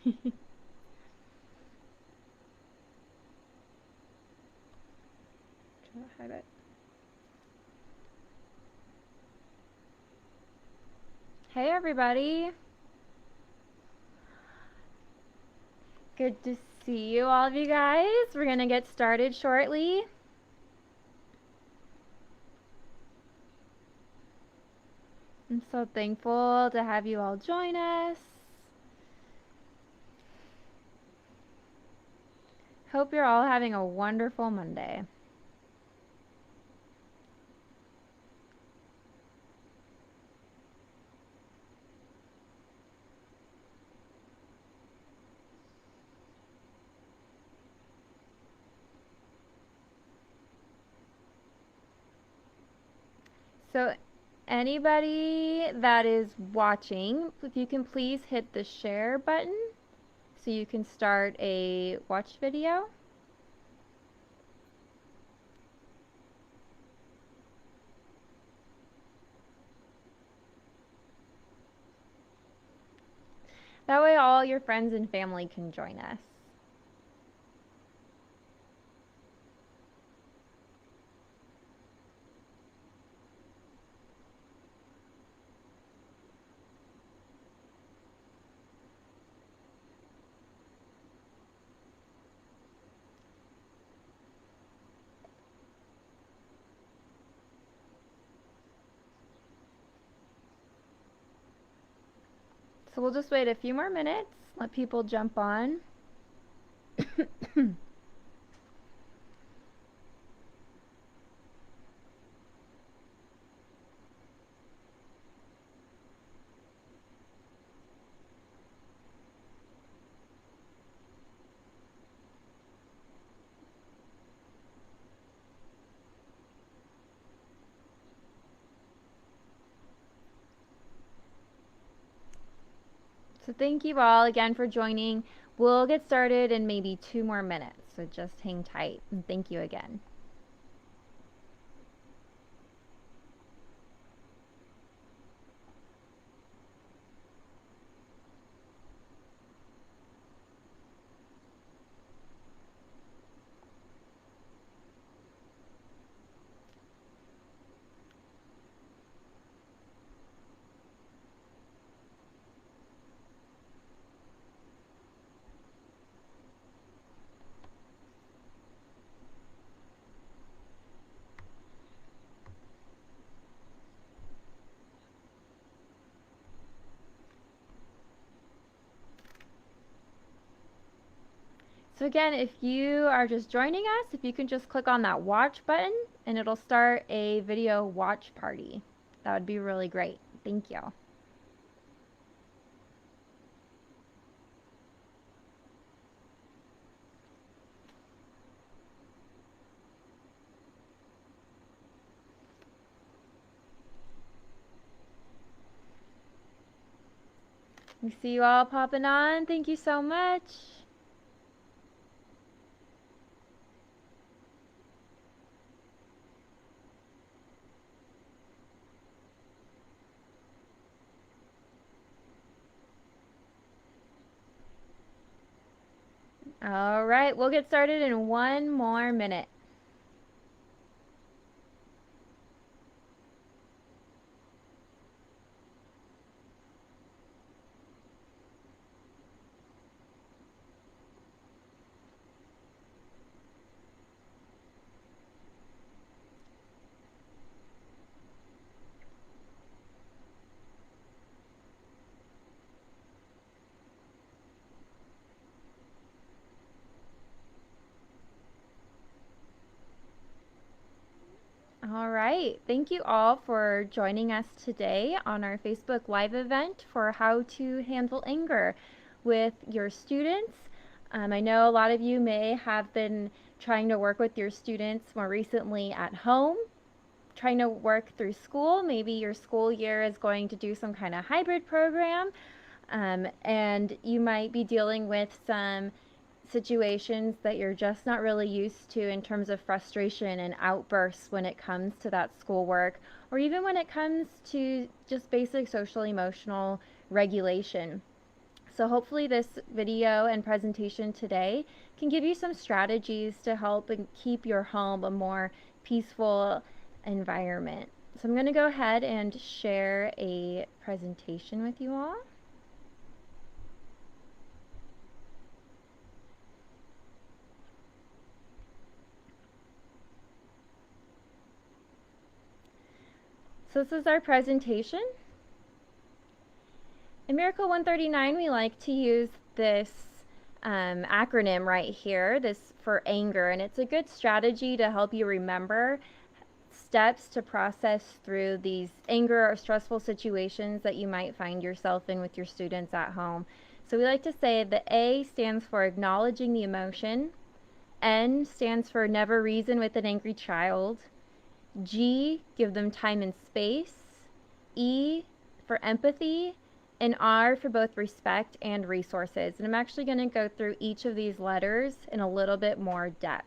Hey everybody. Good to see you, all of you guys. We're going to get started shortly. I'm so thankful to have you all join us. Hope you're all having a wonderful Monday. So anybody that is watching, if you can please hit the share button so you can start a watch video. That way all your friends and family can join us. So we'll just wait a few more minutes, let people jump on. So thank you all again for joining. We'll get started in maybe 2 more minutes, so just hang tight, and thank you again. So again, if you are just joining us, if you can just click on that watch button and it'll start a video watch party. That would be really great. Thank you. We see you all popping on. Thank you so much. All right, we'll get started in 1 more minute. All right. Thank you all for joining us today on our Facebook Live event for how to handle anger with your students. I know a lot of you may have been trying to work with your students more recently at home, trying to work through school. Maybe your school year is going to do some kind of hybrid program, and you might be dealing with some situations that you're just not really used to in terms of frustration and outbursts when it comes to that schoolwork, or even when it comes to just basic social emotional regulation. So hopefully this video and presentation today can give you some strategies to help and keep your home a more peaceful environment. So I'm going to go ahead and share a presentation with you all. So this is our presentation. In Miracle 139, we like to use this acronym right here, this for anger, and it's a good strategy to help you remember steps to process through these anger or stressful situations that you might find yourself in with your students at home. So we like to say the A stands for acknowledging the emotion, N stands for never reason with an angry child, G, give them time and space, E for empathy, and R for both respect and resources. And I'm actually going to go through each of these letters in a little bit more depth.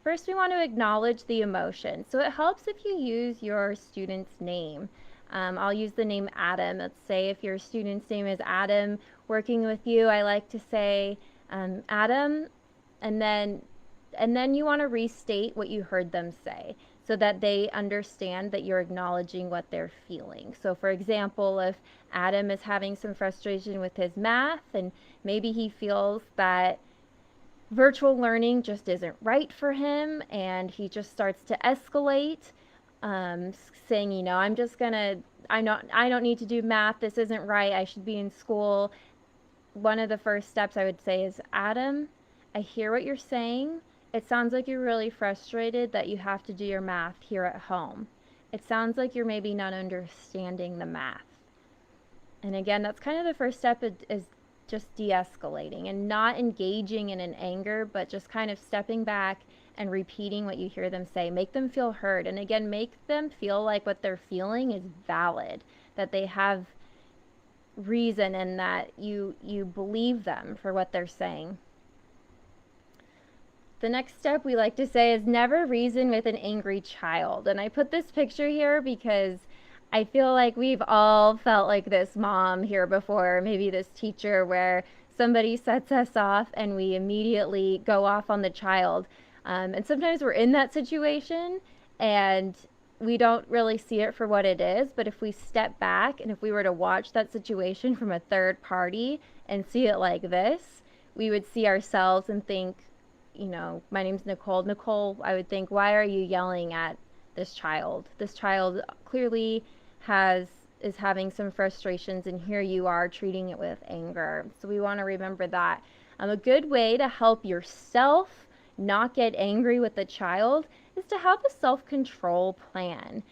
First, we want to acknowledge the emotion. So it helps if you use your student's name. I'll use the name Adam. Let's say if your student's name is Adam working with you, I like to say Adam, and then you want to restate what you heard them say so that they understand that you're acknowledging what they're feeling. So for example, if Adam is having some frustration with his math and maybe he feels that virtual learning just isn't right for him and he just starts to escalate, saying, you know, I don't need to do math, this isn't right, I should be in school. One of the first steps I would say is, Adam, I hear what you're saying. It sounds like you're really frustrated that you have to do your math here at home. It sounds like you're maybe not understanding the math. And again, that's kind of the first step, is just de-escalating and not engaging in an anger, but just kind of stepping back and repeating what you hear them say. Make them feel heard. And again, make them feel like what they're feeling is valid, that they have reason and that you believe them for what they're saying. The next step we like to say is never reason with an angry child. And I put this picture here because I feel like we've all felt like this mom here before, maybe this teacher, where somebody sets us off and we immediately go off on the child. And sometimes we're in that situation and we don't really see it for what it is. But if we step back and if we were to watch that situation from a third party and see it like this, we would see ourselves and think, you know, my name's Nicole. Nicole, I would think, why are you yelling at this child? This child clearly is having some frustrations, and here you are treating it with anger. So we want to remember that. A good way to help yourself not get angry with the child is to have a self-control plan.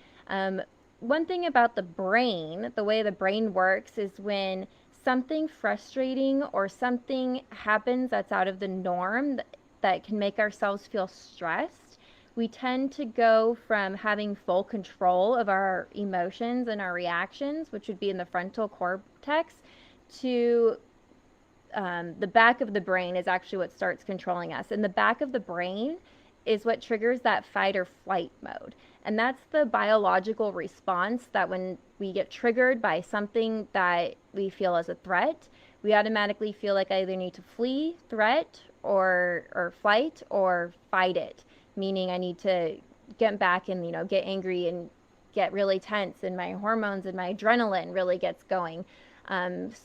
One thing about the brain, the way the brain works, is when something frustrating or something happens that's out of the norm, that can make ourselves feel stressed, we tend to go from having full control of our emotions and our reactions, which would be in the frontal cortex, to the back of the brain is actually what starts controlling us. And the back of the brain is what triggers that fight or flight mode. And that's the biological response that when we get triggered by something that we feel as a threat, we automatically feel like I either need to flee, threat, or flight, or fight it, meaning I need to get back and, you know, get angry and get really tense, and my hormones and my adrenaline really gets going.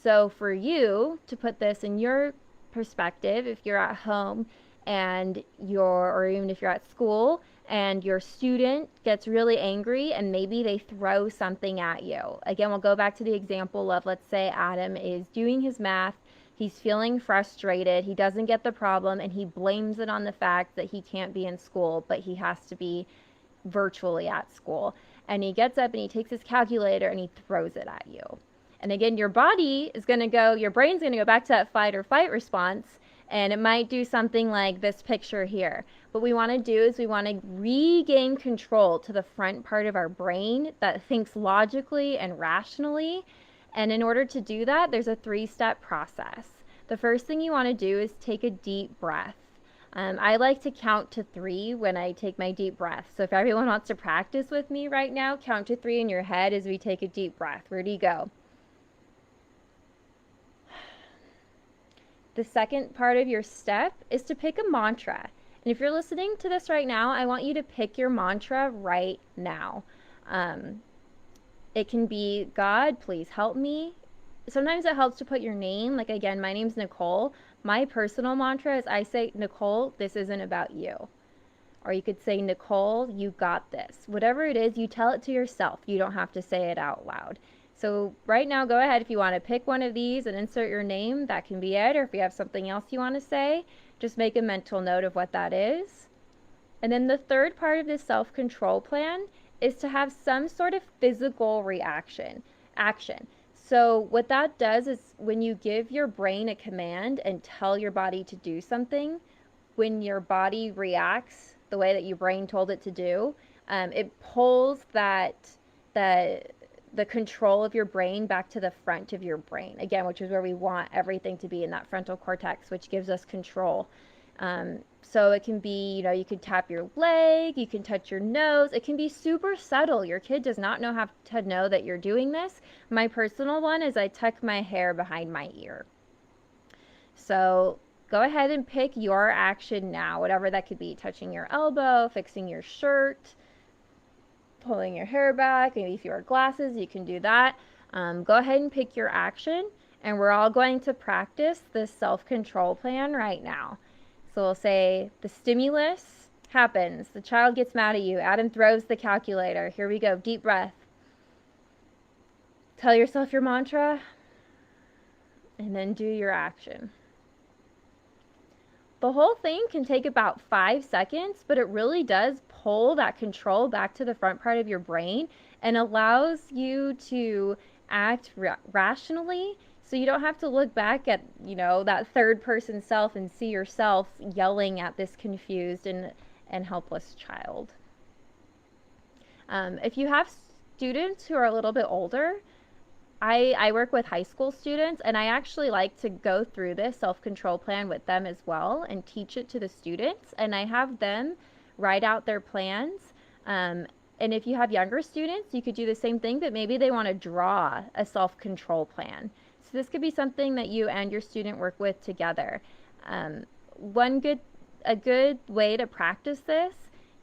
So for you to put this in your perspective, if you're at home and or even if you're at school and your student gets really angry and maybe they throw something at you. Again, we'll go back to the example of, let's say Adam is doing his math, he's feeling frustrated, he doesn't get the problem, and he blames it on the fact that he can't be in school, but he has to be virtually at school. And he gets up and he takes his calculator and he throws it at you. And again, your body is going to go, your brain's going to go back to that fight or flight response, and it might do something like this picture here. What we want to do is we want to regain control to the front part of our brain that thinks logically and rationally. And in order to do that, there's a 3-step process. The first thing you want to do is take a deep breath. I like to count to 3 when I take my deep breath. So if everyone wants to practice with me right now, count to 3 in your head as we take a deep breath. Where do you go? The second part of your step is to pick a mantra. And if you're listening to this right now, I want you to pick your mantra right now. It can be, God, please help me. Sometimes it helps to put your name. Like, again, my name's Nicole. My personal mantra is I say, Nicole, this isn't about you. Or you could say, Nicole, you got this. Whatever it is, you tell it to yourself. You don't have to say it out loud. So right now, go ahead if you want to pick one of these and insert your name. That can be it. Or if you have something else you want to say, just make a mental note of what that is. And then the third part of this self-control plan is to have some sort of physical action. So what that does is when you give your brain a command and tell your body to do something, when your body reacts the way that your brain told it to do, it pulls the control of your brain back to the front of your brain, again, which is where we want everything to be, in that frontal cortex, which gives us control. So it can be, you can tap your leg, you can touch your nose. It can be super subtle. Your kid does not know how to know that you're doing this. My personal one is I tuck my hair behind my ear. So go ahead and pick your action now, whatever that could be. Touching your elbow, fixing your shirt, pulling your hair back. Maybe if you wear glasses, you can do that. Go ahead and pick your action, and we're all going to practice this self-control plan right now. So we'll say the stimulus happens. The child gets mad at you. Adam throws the calculator. Here we go. Deep breath. Tell yourself your mantra, and then do your action. The whole thing can take about 5 seconds, but it really does pull that control back to the front part of your brain and allows you to act rationally, so you don't have to look back at, that third person self and see yourself yelling at this confused and helpless child. If you have students who are a little bit older, I work with high school students, and I actually like to go through this self-control plan with them as well and teach it to the students. And I have them write out their plans. And if you have younger students, you could do the same thing, but maybe they want to draw a self-control plan. So this could be something that you and your student work with together. A good way to practice this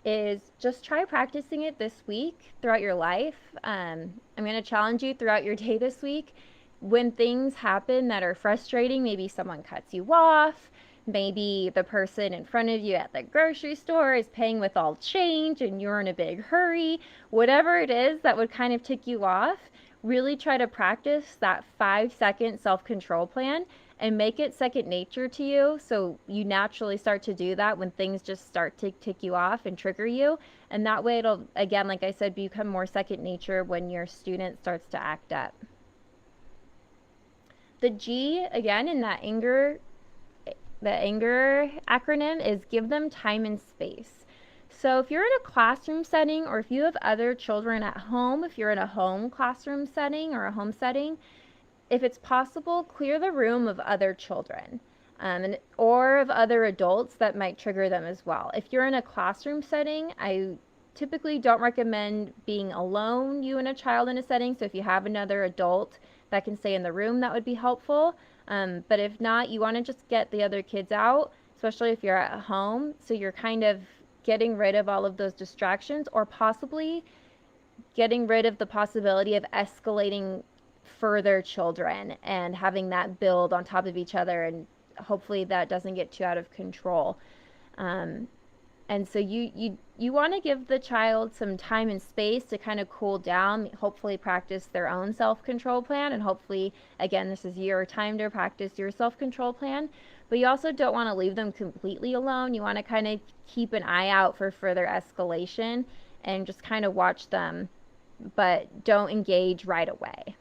is just try practicing it this week throughout your life. I'm going to challenge you throughout your day this week. When things happen that are frustrating, maybe someone cuts you off, maybe the person in front of you at the grocery store is paying with all change and you're in a big hurry, whatever it is that would kind of tick you off, really try to practice that 5-second self-control plan and make it second nature to you, so you naturally start to do that when things just start to tick you off and trigger you. And that way it'll, again, like I said, become more second nature when your student starts to act up. The G, again, in the anger acronym, is give them time and space. So if you're in a classroom setting, or if you have other children at home, if you're in a home classroom setting or a home setting, if it's possible, clear the room of other children or of other adults that might trigger them as well. If you're in a classroom setting, I typically don't recommend being alone, you and a child in a setting. So if you have another adult that can stay in the room, that would be helpful. But if not, you want to just get the other kids out, especially if you're at home. So you're kind of getting rid of all of those distractions, or possibly getting rid of the possibility of escalating further children and having that build on top of each other, and hopefully that doesn't get too out of control. And so you want to give the child some time and space to kind of cool down, hopefully practice their own self-control plan, and hopefully, again, this is your time to practice your self-control plan. But you also don't want to leave them completely alone. You want to kind of keep an eye out for further escalation and just kind of watch them, but don't engage right away.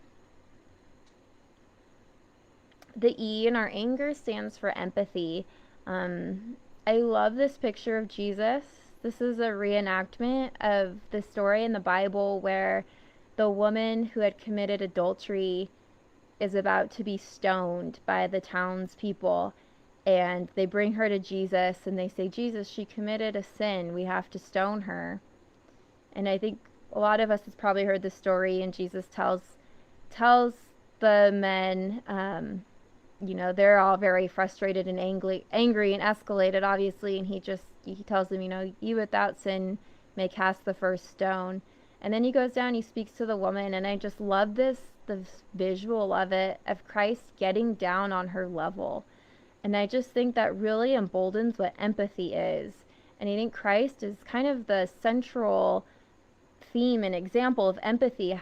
The E in our anger stands for empathy. I love this picture of Jesus. This is a reenactment of the story in the Bible where the woman who had committed adultery is about to be stoned by the townspeople. And they bring her to Jesus and they say, Jesus, she committed a sin. We have to stone her. And I think a lot of us has probably heard this story, and Jesus tells the men, they're all very frustrated and angry and escalated, obviously. And he tells them, you without sin may cast the first stone. And then he goes down, he speaks to the woman, and I just love this visual of it, of Christ getting down on her level. And I just think that really emboldens what empathy is. And I think Christ is kind of the central theme and example of empathy.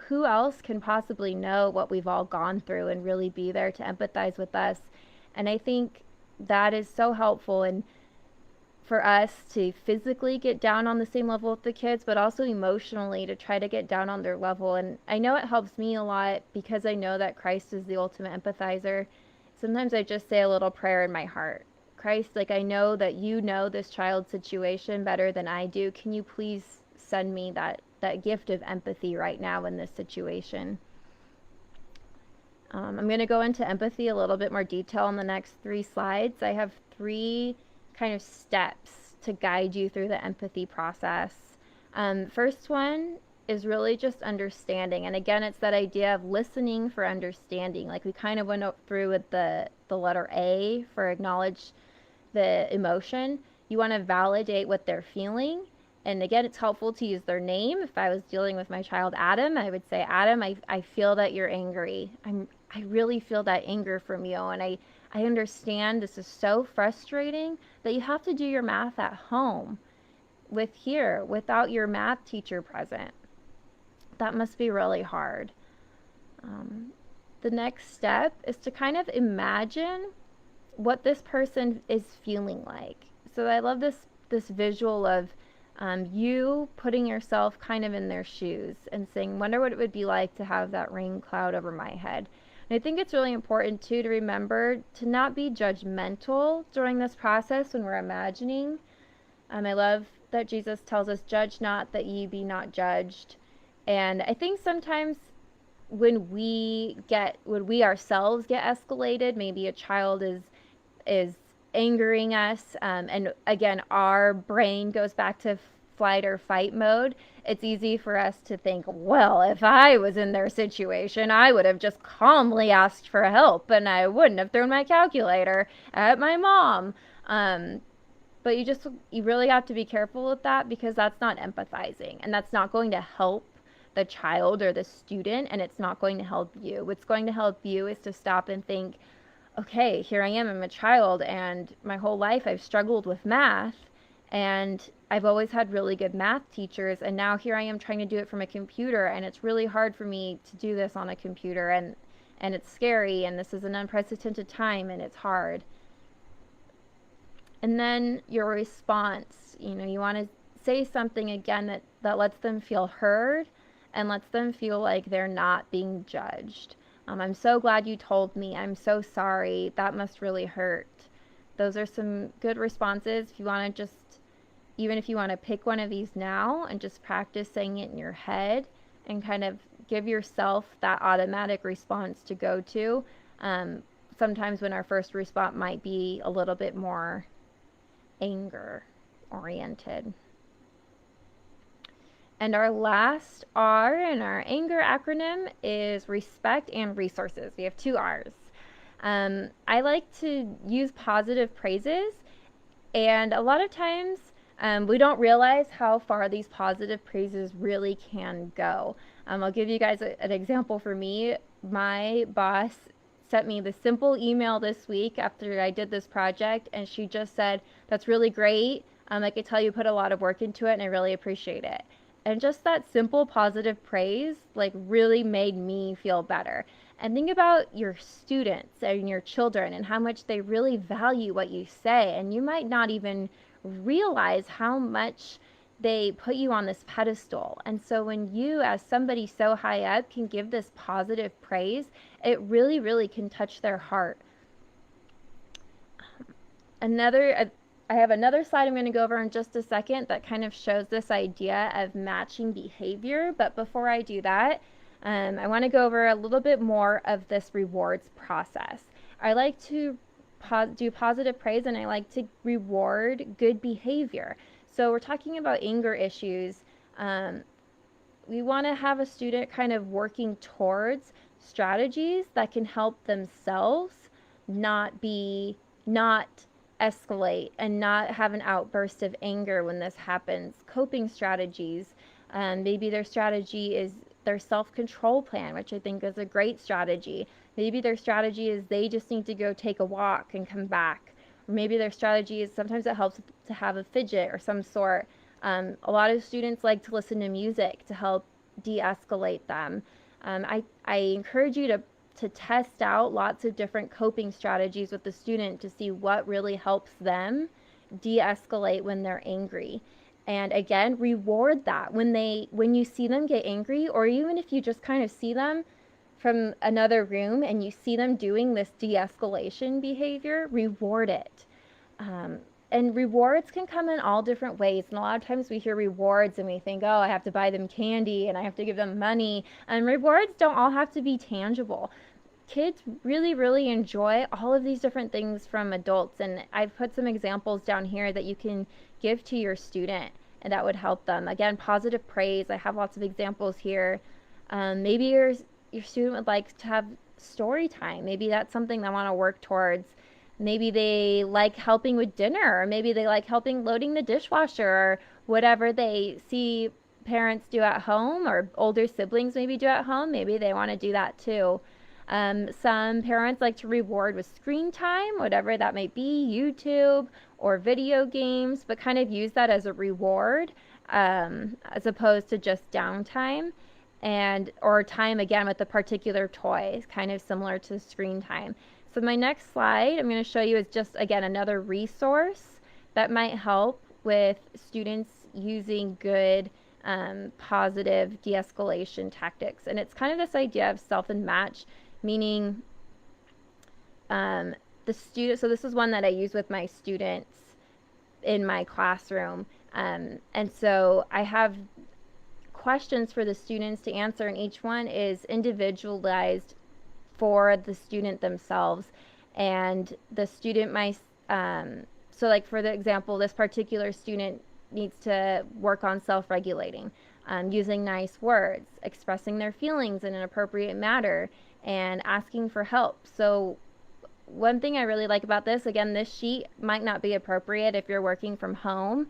Who else can possibly know what we've all gone through and really be there to empathize with us? And I think that is so helpful, and for us to physically get down on the same level with the kids, but also emotionally to try to get down on their level. And I know it helps me a lot because I know that Christ is the ultimate empathizer. Sometimes I just say a little prayer in my heart. Christ, like, I know that you know this child's situation better than I do. Can you please send me that gift of empathy right now in this situation? I'm going to go into empathy a little bit more detail in the next 3 slides. I have 3 kind of steps to guide you through the empathy process. First one is really just understanding. And again, it's that idea of listening for understanding. Like we kind of went through with the letter A for acknowledge the emotion. You want to validate what they're feeling. And again, it's helpful to use their name. If I was dealing with my child, Adam, I would say, Adam, I feel that you're angry. I really feel that anger from you. And I understand this is so frustrating that you have to do your math at home without your math teacher present. That must be really hard. The next step is to kind of imagine what this person is feeling like. So I love this visual of you putting yourself kind of in their shoes and saying, wonder what it would be like to have that rain cloud over my head. And I think it's really important too to remember to not be judgmental during this process when we're imagining. I love that Jesus tells us, judge not that ye be not judged. And I think sometimes when we ourselves get escalated, maybe a child is angering us, and again our brain goes back to flight or fight mode, it's easy for us to think, well, if I was in their situation, I would have just calmly asked for help and I wouldn't have thrown my calculator at my mom. But you really have to be careful with that, because that's not empathizing, and that's not going to help the child or the student, and it's not going to help you. What's going to help you is to stop and think, okay, here I am, I'm a child, and my whole life I've struggled with math, and I've always had really good math teachers, and now here I am trying to do it from a computer, and it's really hard for me to do this on a computer, and it's scary, and this is an unprecedented time, and it's hard. And then your response, you want to say something again that lets them feel heard and lets them feel like they're not being judged. I'm so glad you told me. I'm so sorry. That must really hurt. Those are some good responses. Even if you want to pick one of these now and just practice saying it in your head and kind of give yourself that automatic response to go to. Sometimes when our first response might be a little bit more anger oriented. And our last R in our anger acronym is respect and resources. We have 2 R's. I like to use positive praises, and a lot of times we don't realize how far these positive praises really can go. I'll give you guys an example for me. My boss sent me the simple email this week after I did this project, and she just said, that's really great. I could tell you put a lot of work into it, and I really appreciate it. And just that simple positive praise really made me feel better. And think about your students and your children and how much they really value what you say. And you might not even realize how much they put you on this pedestal. And so when you, as somebody so high up, can give this positive praise, it really, really can touch their heart. I have another slide I'm going to go over in just a second that kind of shows this idea of matching behavior. But before I do that, I want to go over a little bit more of this rewards process. I like to do positive praise, and I like to reward good behavior. So we're talking about anger issues. We want to have a student kind of working towards strategies that can help themselves not escalate and not have an outburst of anger when this happens. Coping strategies. Maybe their strategy is their self-control plan, which I think is a great strategy. Maybe their strategy is they just need to go take a walk and come back. Or maybe their strategy is sometimes it helps to have a fidget or some sort. A lot of students like to listen to music to help de-escalate them. I encourage you to test out lots of different coping strategies with the student to see what really helps them de-escalate when they're angry. And again, reward that when you see them get angry, or even if you just kind of see them from another room and you see them doing this de-escalation behavior, reward it. And rewards can come in all different ways. And a lot of times we hear rewards and we think, oh, I have to buy them candy and I have to give them money. And rewards don't all have to be tangible. Kids really, really enjoy all of these different things from adults. And I've put some examples down here that you can give to your student and that would help them. Again, positive praise. I have lots of examples here. Maybe your student would like to have story time. Maybe that's something they want to work towards. Maybe they like helping with dinner, or maybe they like helping loading the dishwasher, or whatever they see parents do at home or older siblings maybe do at home. Maybe they want to do that too. Some parents like to reward with screen time, whatever that might be, YouTube or video games, but kind of use that as a reward as opposed to just downtime and or time again with a particular toy, kind of similar to screen time. So my next slide I'm going to show you is just again another resource that might help with students using good positive de-escalation tactics. And it's kind of this idea of self and match, meaning the student, so this is one that I use with my students in my classroom. And so I have questions for the students to answer, and each one is individualized for the student themselves. And the student might, so like for the example, this particular student needs to work on self-regulating, using nice words, expressing their feelings in an appropriate manner, and asking for help. So one thing I really like about this, again, this sheet might not be appropriate if you're working from home,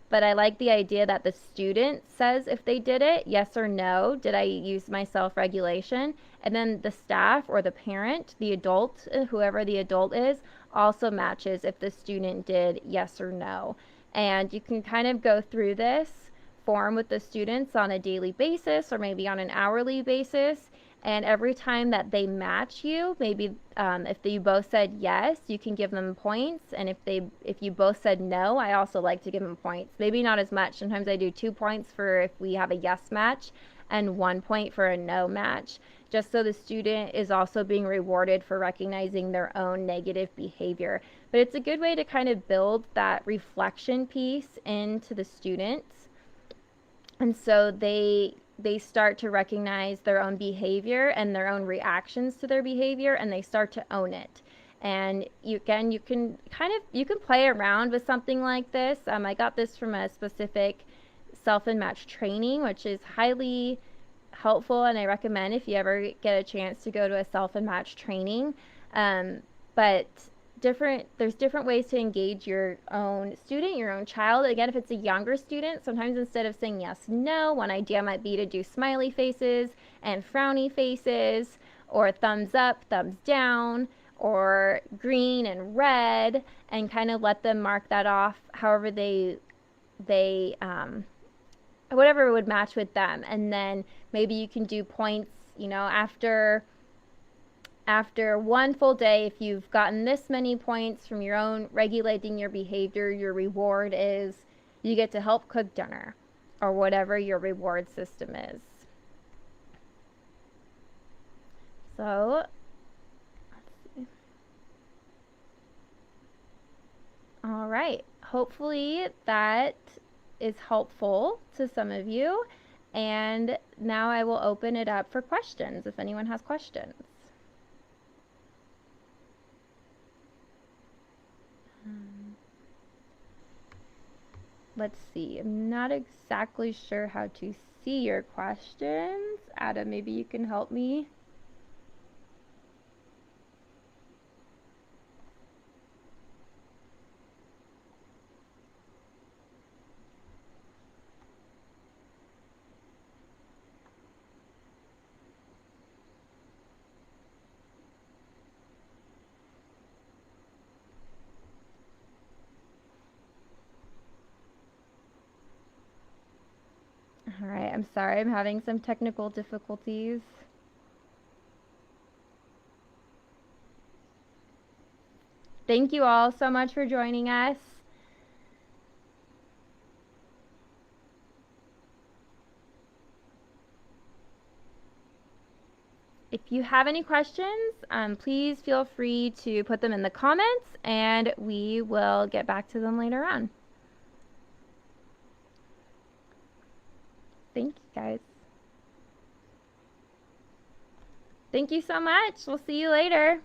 but I like the idea that the student says if they did it, yes or no, did I use my self-regulation? And then the staff or the parent, the adult, whoever the adult is, also matches if the student did yes or no. And you can kind of go through this form with the students on a daily basis or maybe on an hourly basis. And every time that they match you, maybe if you both said yes, you can give them points. And if you both said no, I also like to give them points. Maybe not as much. Sometimes I do 2 points for if we have a yes match and 1 point for a no match, just so the student is also being rewarded for recognizing their own negative behavior. But it's a good way to kind of build that reflection piece into the students. And so they start to recognize their own behavior and their own reactions to their behavior, and they start to own it. And you can play around with something like this. I got this from a specific self and match training, which is highly helpful, and I recommend if you ever get a chance to go to a self and match training. But there's different ways to engage your own student, your own child. Again, if it's a younger student, sometimes instead of saying yes, no, one idea might be to do smiley faces and frowny faces, or thumbs up, thumbs down, or green and red, and kind of let them mark that off however they whatever would match with them. And then maybe you can do points, after one full day, if you've gotten this many points from your own regulating your behavior, your reward is you get to help cook dinner, or whatever your reward system is. So, let's see. All right. Hopefully that is helpful to some of you. And now I will open it up for questions if anyone has questions. Let's see. I'm not exactly sure how to see your questions. Adam, maybe you can help me. I'm sorry, I'm having some technical difficulties. Thank you all so much for joining us. If you have any questions, please feel free to put them in the comments and we will get back to them later on. Thank you guys. Thank you so much. We'll see you later.